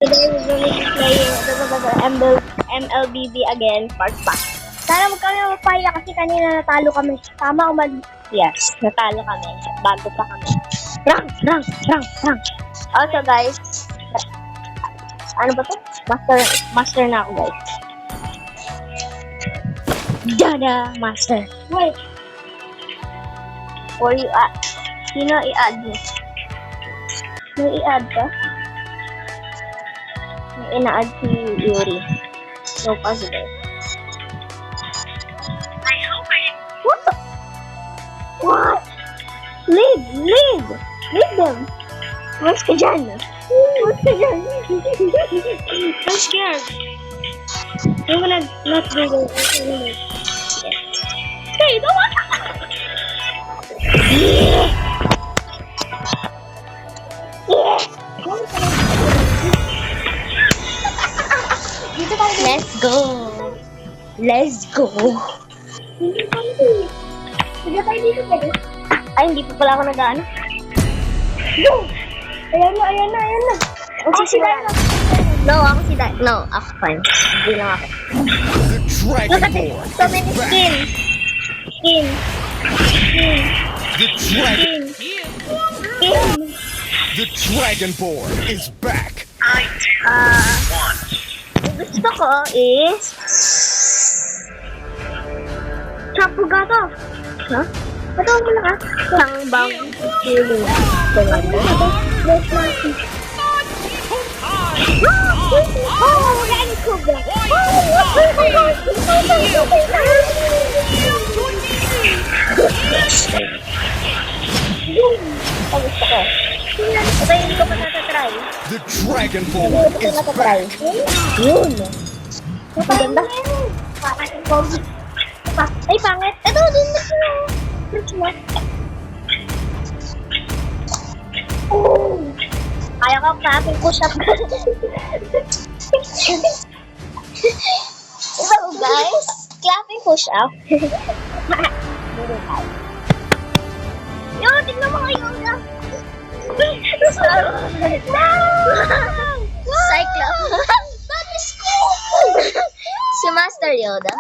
Today we're going to be playing MLBB again, part 5. Sana huwag kami mapaya kasi kanina natalo kami. Tama o mali? Yes, natalo kami. Bago pa kami. Rank! Also guys, ano ba to? Master na ako guys. Dada! Master. Wait. Or you add. Sino i-add mo? May i-add ka? May ina-add si Yuri. No possible. What the? What? Leave them. Mas ka dyan. I'm scared. I'm gonna not do this. Hey, don't want Let's go. Ay, hindi pa pala ako nag-ano. No! Ayan na. Ako si Dino. No, ako si Dino. No, ako fine. Hindi lang ako. Look at it. So many skins. The Dragonborn is back. Gusto ko is Chapugato. Huh? Ito mo lang ah. Sangbang feeling. Oh, Rani Cobra. Gusto ko. Ito hindi ko pa natatry. The Dragonborn is back. Yun. Maganda. Ay, pangit. Ito, din na siya. Oh. Kaya ko clapping push-up. Ito, guys. Clapping push-up. Yo, tignan mo kayo. Cyclops. That is cool. Si Master Yoda.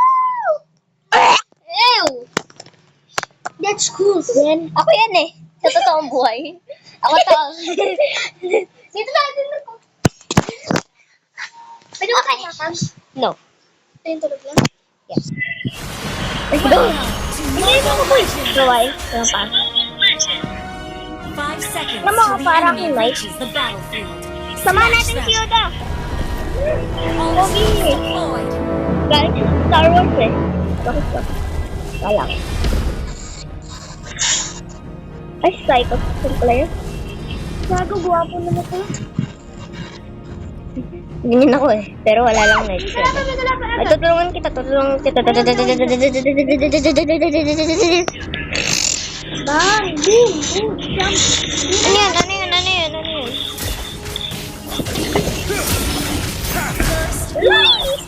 Ew! That's cool, man. Ako yan eh. Sa totoong buhay. Ako to. Dito natin ako. Pwede mo tayo makan? No. Ito yung tulog lang? Yes. Let's go. Hindi mo ko boy. Gawai. Ano pa? 5 seconds. Alam mo, till the parang enemy light. reaches the battlefield. Sama natin si Yoda. All Pogi. deployed. Guys, Star Wars eh. Bakit ba? Wala. Ay, psycho. Saan pala yun? Gago, guwapo naman ito. Ganyan ako eh. Pero wala lang light. Ay, tutulungan kita. Bang! Boom! Jump! Ano yun? Light!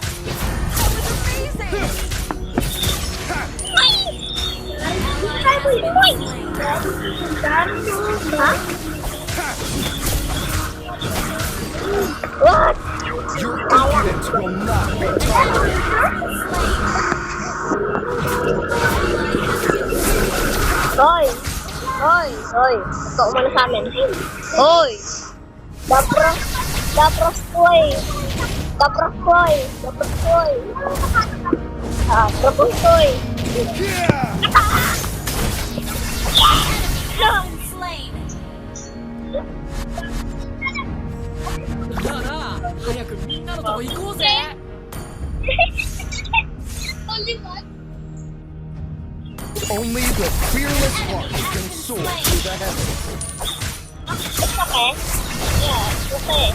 Huh? What? Your impudence will not be tolerated. Hoy! Ito umano sa amin. Hoy! Dapros koy! Propos koy! Yeah! Slain. なあなあ、早くみんなのとこ行こうぜ。 Only the fearless heart can soar through the heavens. It's okay. Yeah, it's okay.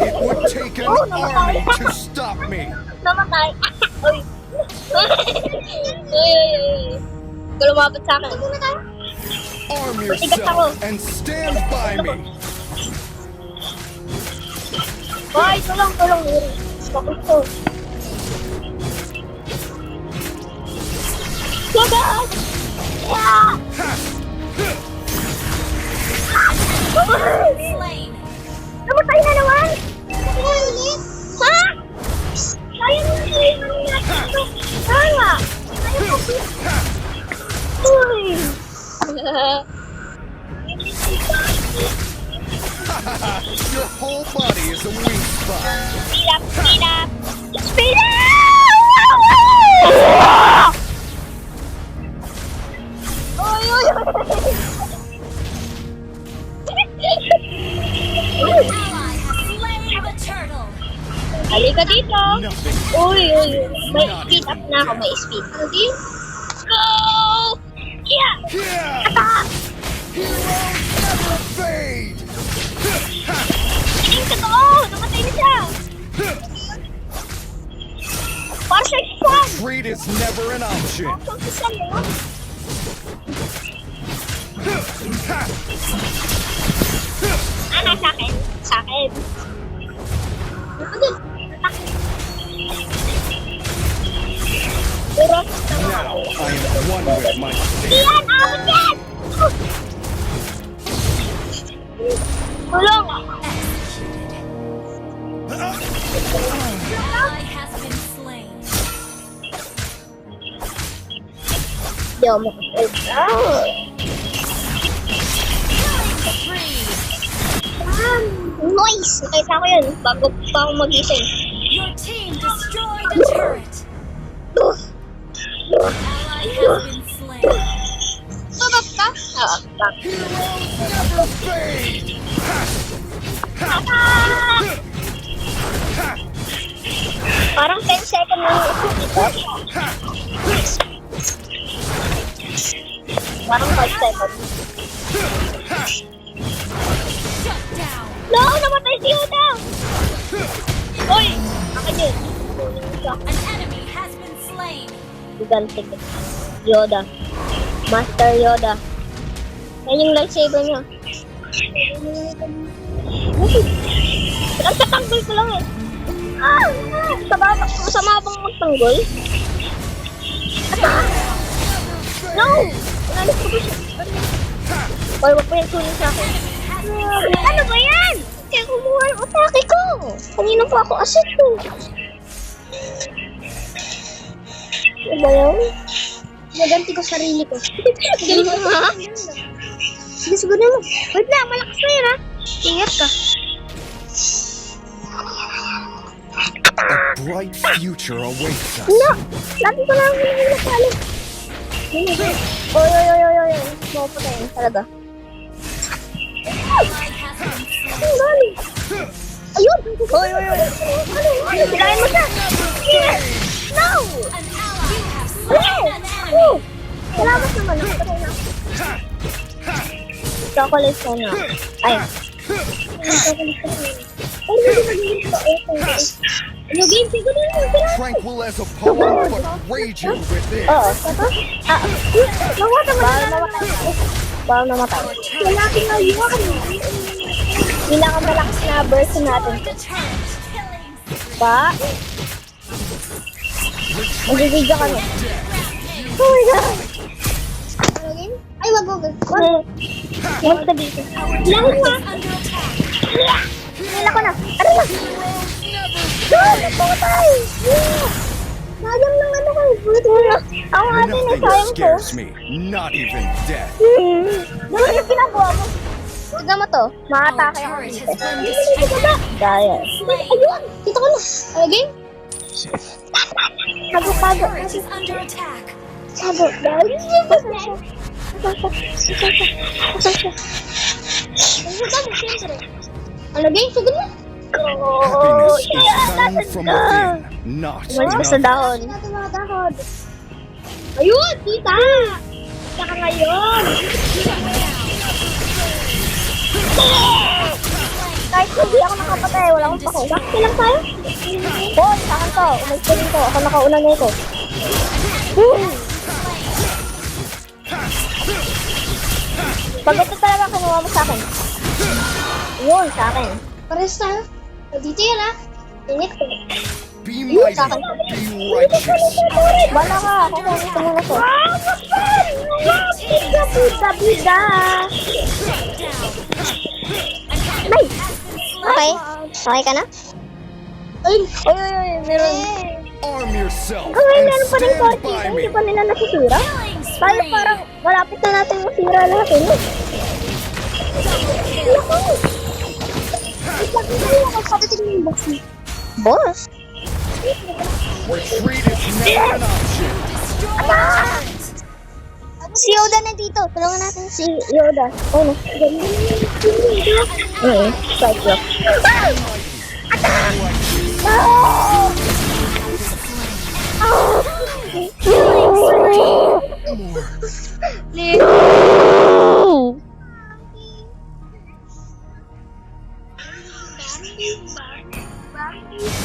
It would take an army to stop me. Namatay. Uy. Ikaw lumapit sa akin. Arm yourself and stand by me. Hoy, tulong. Bakit to? Sabag! Your whole body is a weak spot. Speed up, speed up! Speed up! Oy, oy, An ally has slain the turtle. halika dito. Nothing. Uy, uy, may speed up na ako, may speed. Ano din? Go! Yeah! Yeah! Attack! Heroes never fade! Tingin ka to! Namatay na siya! Para siya swan! Retreat is never an option. Saan si Sam, no? Sa akin. Sa akin. Ako din. Pero, Now I am one with my fate. Ian! Ako yan! Tulong! Ally has been slain. Hindi ako makasal. Free. Noise! Nakita ko yun bago pa ako magising. Your team destroyed the turret. Ally has been slain. Tutop ka? Oo, back. Heroes never fade! Parang 10 seconds lang yung ito. Parang 5 seconds. Shut down. No! Namatay si Yoda! Uy! Akin yun. An enemy has been slain. Gigantic. Yoda. Master Yoda. Yan yung lightsaber niya. Nagtatanggol ko lang eh. Ah! Masama bang magtanggol? No! Inalis ko ba siya? Hoy, wag pa yung tuloy sa akin. Ano ba yan? Kaya kumuha ang atake ko. Kanina pa ako assist ko. Ano ba yun? Naganti ko sarili ko. Sige, siguro mo. Wait lang, malakas na yun ha. Ingat ka. A bright future awaits us. No! Lagi ko lang yung nakali. Oy, oy, oy, oy, oy. Maupo na yun, talaga. Ally has been slain. Ang galing. Ayun! Oy, oy, oy. Ano? Silahin mo siya! Here! No! An ally has No! slain an No! enemy. Salamat naman. Nakapatay na ako. Chocolate ko na. Ay. Chocolate ko na. Ay, hindi ko ano game? Siguro na. Tranquil as a poem, but raging within. Oo. Ito? Nawata mo na. Bawal namatay. Lalaki na yun. Pinakamalakas na burst natin. The turret. Killing. Pa? Mag-video kami. Oh my God! Ano game? Ay, wag. Wag ka dito. Lahing mo. Under attack. Nila ko na. Ano na? Napakatay! Sayang lang ano ko. Ako nga din eh, Nothing sayang ko. scares me, not even death. Ano yung ginagawa mo? Tignan mo to. Makatake ako Turret dito. has been destroyed. Daya. Ayun! Dito ko na. Ano game? Sago. Turret is under attack. Sago. Dahil. Ano game? Sagot mo? Happiness is coming from within, not Umalis ka sa another. dahon. Ayun! Tita! Tita ka ngayon! Kahit hindi ako nakapatay, wala akong pako. Bakit lang tayo? Oo, sa akin to. Umalis ka rin to. Ako nakauna na ito. Pag ito talaga kinuha mo sa akin. Yun, sa akin. Pares tayo. Dito yan ha. Init ko. Be mighty, be righteous. Bala ka, kukunin ko muna to. Bida. Ay! Okay. Okay ka na? Ay! Ay! Meron. Arm yourself Okay, and meron pa rin stand konti. by me. Hindi pa nila nasisira. Tayo parang Malapit na natin yung sira natin. Boss? Retreat is not an option. Si Yoda nandito. Tulungan natin si Yoda. Oh, no. Cyclops.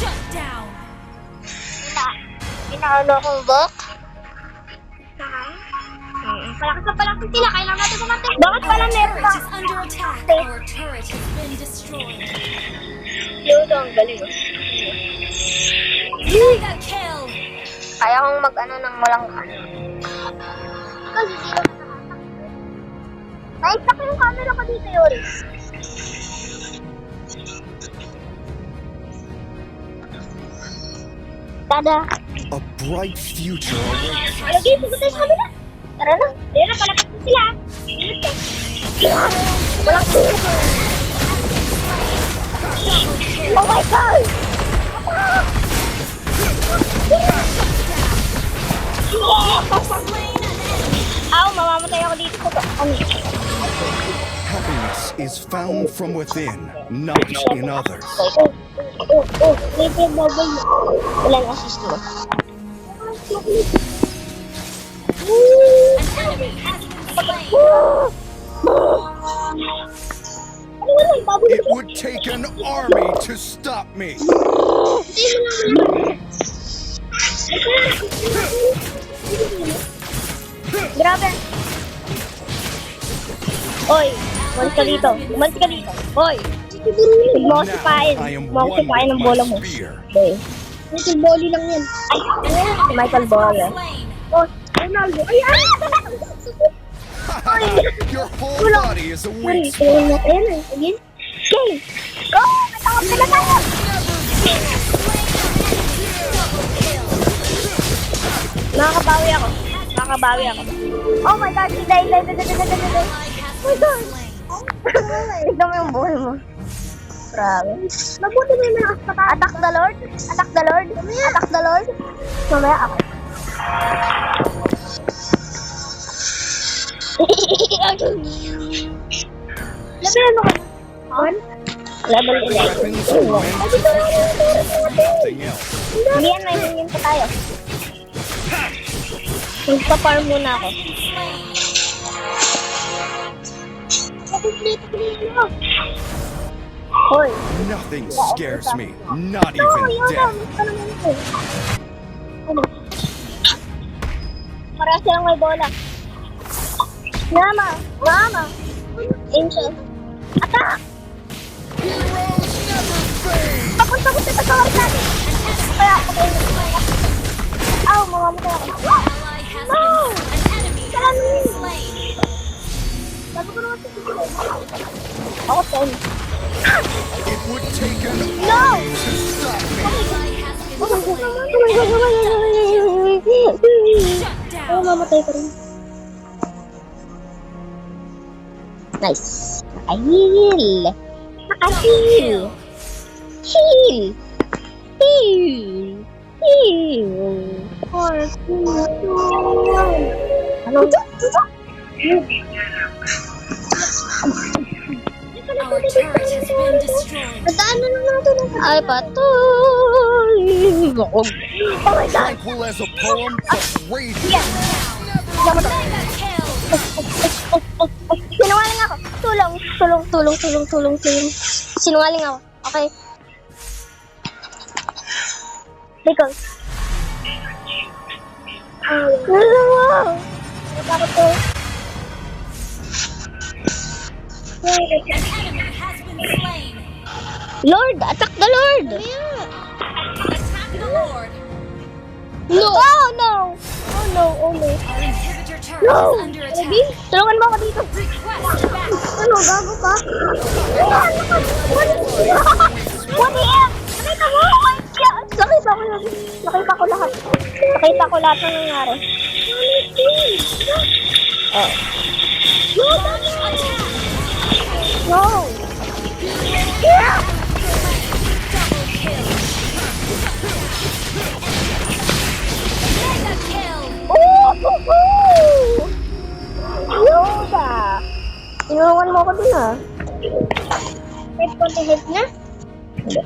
Shut down. Inaano akong bok? Palakas sila. Kailangan natin kumatay. Bakit pala Our meron turret is under attack. Our turret has been destroyed. Yoda, ang galing. Mega kill. Kaya kong mag-ano ng walang ano. Kasi sila na-stuck yung camera ko dito, Yori. Tada! A bright future awaits. Lagi, pupunta sa camera. Tara na. Ayun na, palapit na sila. Walang camera. Oh my God! Aw, mamamatay ako dito sa ano. Happiness is found from within, not in others. Wait, bubble. Ilan assist mo? An enemy has been slain. Ano wala, bubble. It would take an army to stop me. Grabe. Oy, umalis ka dito. Umalis ka dito. Oy. Huwag mo ako sipain. Now I am Huwag mo ako one sipain ng with bola my mo. spear. Okay. Michael Bolly lang yan. Ay, si Michael Bolly. Slain. Oh, Ronaldo. Ay, Your whole body is a Sorry, weak tingnan mo. spot. Ayan na. Again. Okay. Go! Matawag ka na tayo. Nakakabawi ako. Nakakabawi ako. Oh my God. Day. Ally has been slain. Tignan mo yung buhay mo. Grabe. Mabuti na yung malakas pa tayo. Attack the Lord? Attack the Lord? Attack the Lord? Mamaya ako. Level ano ka? On? Level 11. Weapons are meant to protect, nothing else. Hindi yan, may minion pa tayo. Magpa-farm muna ako. Hoy. Nothing scares me, not even death. Parehas silang may bola. Mama! Mama! Angel. Attack! Heroes never fade. Papunta ko sa pagkawag natin. Kaya ako kayo. Aw, mamamatay ako. Ally has No! been. An enemy has been slain. Sabi ko naman sa siguro. Ako 10. It would take an No! army to stop me. Ally has been Oh my slain. God. Shut Oh, down. mamatay ko rin. Nice. Naka-heal. Naka-heal. Heal. Heal. Heal. Ano? Our turret has been destroyed. Nadaan na natin. Ay, patoy. Oh my God. Tranquil as a poem, but radiant. Mega kill. Sinungaling ako. Tulong. Sinungaling ako. Okay. Because. Wow. Natakot ko. An enemy has been slain. Lord, attack the Lord. Attack the Lord. No. Oh no. Oh no. Our inhibitor turret No. is under attack. Baby, tulungan mo ako dito. Request backup. Ano, gago ka? What the F? Nakita mo? Oh my God! Nakita ko lahat ng nangyari. No! Yeah! Mega kill. Oh! Yoda! Inuwan mo ko dun ah. Hit ko na hit niya? Hindi.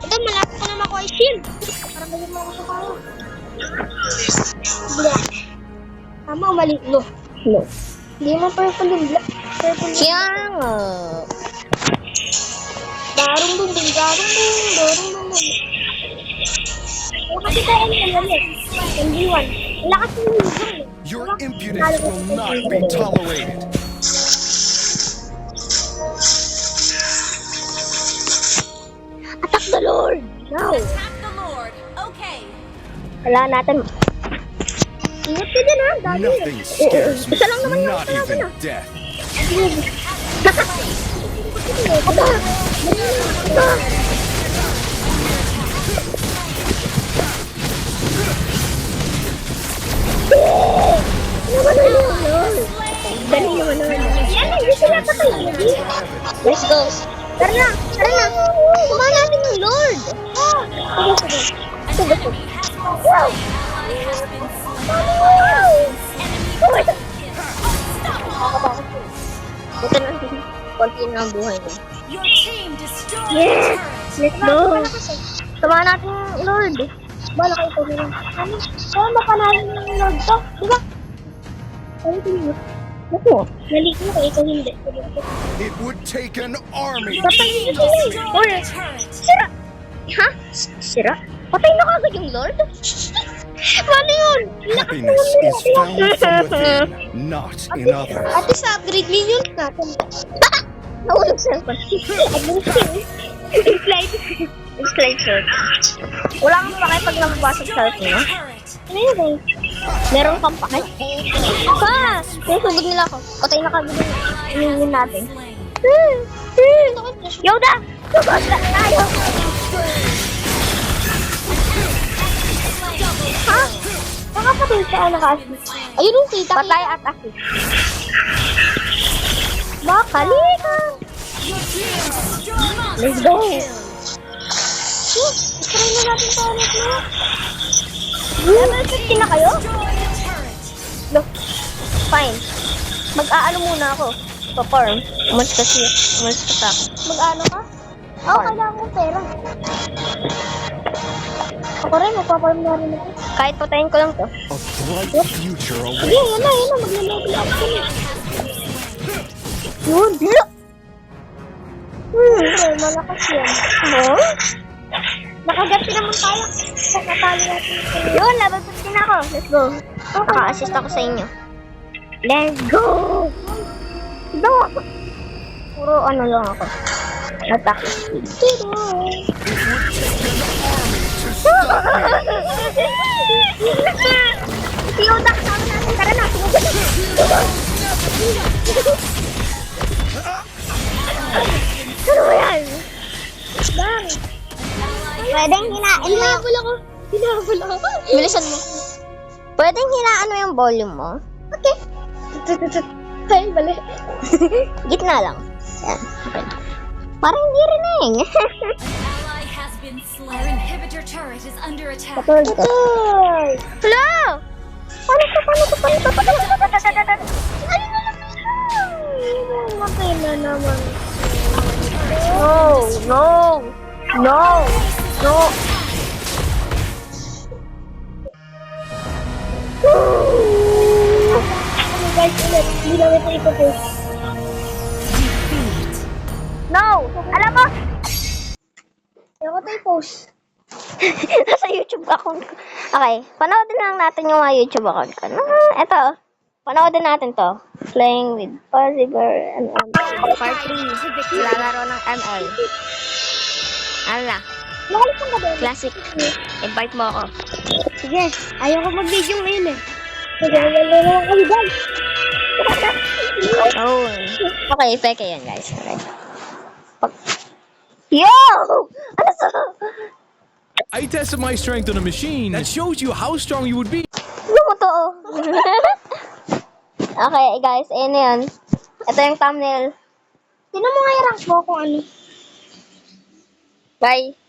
Ito, malapit ko na makuha yung shield. Parang galing mo ako sa kaya. Black. Tama o mali? No. No. Hindi mo purple yung black. Purple yung Kaya nga. darong dun dun, darong dun, darong dun dun. Kasi tayo yung lamit. MD1. Lakas yung hujong eh. Your impudence will not be tolerated. Attack the Lord! Now! Attack the Lord. Okay. Kailangan natin. Ingat ka dyan ha, dali. Nothing scares me, Isa lang naman yung not kailangan even na. death. Aba! Aba! Naman na yun, dali naman na yun. Yan, hindi sila patay. Let's go. Tara na, tara na. Kumain natin yung Lord. Sige, sige. Sige, sige. Wow! Wow! Oh my God! Buta na. Konti na ang buhay niya. Your team destroyed Yes! the turret. Let's go! Samahan natin yung Lord. Bala kayo ko nila. Ano? Saan ba panalo ng Lord to? Diba? Ano ito yun? Ako, nalik mo kayo ikaw hindi. It would take an army Your to team stop me. destroyed the turret. Sira! Ha? Sira? Patay na kagad yung Lord? Paano yun? Happiness is found from within, not in others. Ate sa upgrade minions natin. Nahulog sa aircon. Slide. Slide short. Wala kang pakay pag nababasag sa Destroyed aircon, the no? turret. Ano yun eh? Meron kang pakay? Pa! Sinusugod nila ako. Patay na kagad yung minion natin. Slain. Yoda! Sugod na tayo! Ha? Nakapatay siya naka-assist. Ayun yung kita. Patay at assist. Bakalika! Let's go! Try na natin ito ulit na. Level 15 na kayo? Destroy the turret. No. Fine. Mag-aano muna ako. Pa-farm. Umalis ka siya. Umalis ka sa akin. Mag-ano ka? Oo, kailangan ko pera. Ako rin, magpa-farm na rin ako. Kahit patayin ko lang to. A bright future Sige, awaits. yan na. Magle-level up ko na. Yun, dila. Malakas yan. Huh? Nakagati naman tayo. Nakatali natin. Yun, level 15 ako. Let's go. Naka-assist ako sa inyo. Let's go! Go! Puro ano lang ako. Attack speed. It would take an army to stop me. Si Yoda, kasama natin. Tara na, sumugod. Ano ba yan? Bang! Pwedeng hinain mo. Hinabol ako. Hinabol ako. Bilisan mo. Pwedeng hinaan mo yung volume mo. Okay. Ay, bali. Gitna lang. Yan. Okay. Parang hindi rin eh. Ally has been slain. Our inhibitor turret is under attack. Patay. Hello! Paano ka? Ano na lang ito? Matay na naman. No! Guys, ulit. Hindi lang ito ipapost. No! Alam mo! Ayaw ko tayo post. Nasa YouTube account ko. Okay. Panoodin lang natin yung mga YouTube account ko. Eto. Panoodin natin to. Playing with Possible and Part 3. Lalaro ng ML. Ano na? Nakalis ka ba? Classic. Invite mo ako. Sige, ayaw ko mag-video ngayon eh. Sige, wala naman kayo guys. Oh. Okay, peke yan guys. Okay. Yo! Ano sa? I tested my strength on a machine that shows you how strong you would be. Ano mo to? Okay, guys, ayun na yun. Ito yung thumbnail. Sino mo nga i-rank mo kung ano? Bye.